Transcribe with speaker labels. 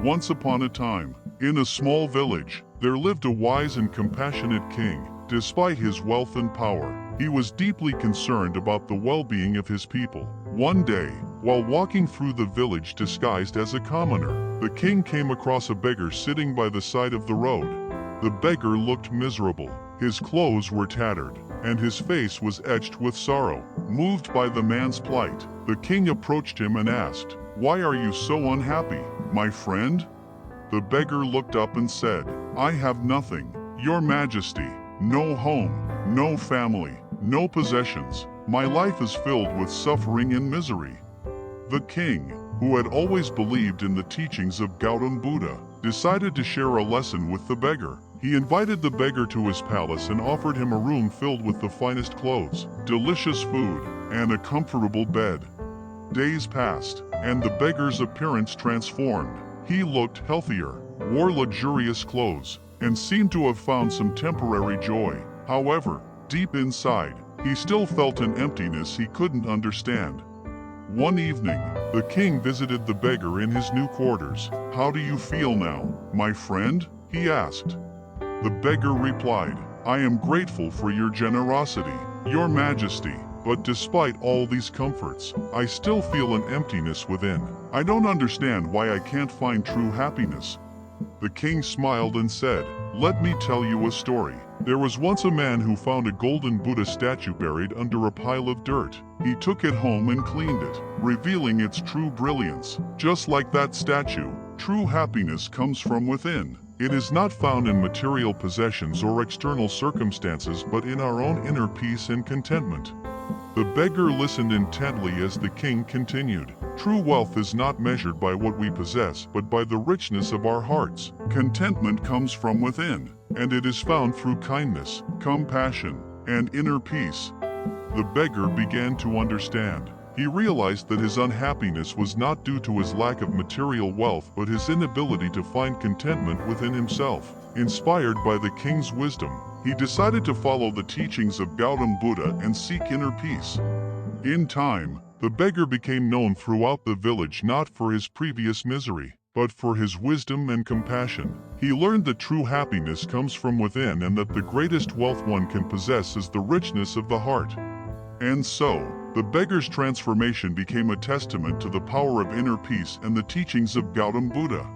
Speaker 1: Once upon a time, in a small village, there lived a wise and compassionate king. Despite his wealth and power, he was deeply concerned about the well-being of his people. One day, while walking through the village disguised as a commoner, the king came across a beggar sitting by the side of the road. The beggar looked miserable. His clothes were tattered, and his face was etched with sorrow. Moved by the man's plight, the king approached him and asked, "Why are you so unhappy, my friend?" The beggar looked up and said, "I have nothing, Your Majesty. No home, no family, no possessions. My life is filled with suffering and misery." The king, who had always believed in the teachings of Gautam Buddha, decided to share a lesson with the beggar. He invited the beggar to his palace and offered him a room filled with the finest clothes, delicious food, and a comfortable bed. Days passed, and the beggar's appearance transformed. He looked healthier, wore luxurious clothes, and seemed to have found some temporary joy. However, deep inside, he still felt an emptiness he couldn't understand. One evening, the king visited the beggar in his new quarters. "How do you feel now, my friend?" he asked. The beggar replied, "I am grateful for your generosity, Your Majesty, but despite all these comforts, I still feel an emptiness within. I don't understand why I can't find true happiness." The king smiled and said, "Let me tell you a story. There was once a man who found a golden Buddha statue buried under a pile of dirt. He took it home and cleaned it, revealing its true brilliance. Just like that statue, true happiness comes from within. It is not found in material possessions or external circumstances, but in our own inner peace and contentment." The beggar listened intently as the king continued. "True wealth is not measured by what we possess, but by the richness of our hearts. Contentment comes from within, and it is found through kindness, compassion, and inner peace." The beggar began to understand. He realized that his unhappiness was not due to his lack of material wealth, but his inability to find contentment within himself. Inspired by the king's wisdom, he decided to follow the teachings of Gautam Buddha and seek inner peace. In time, the beggar became known throughout the village not for his previous misery, but for his wisdom and compassion. He learned that true happiness comes from within and that the greatest wealth one can possess is the richness of the heart. And so, the beggar's transformation became a testament to the power of inner peace and the teachings of Gautam Buddha.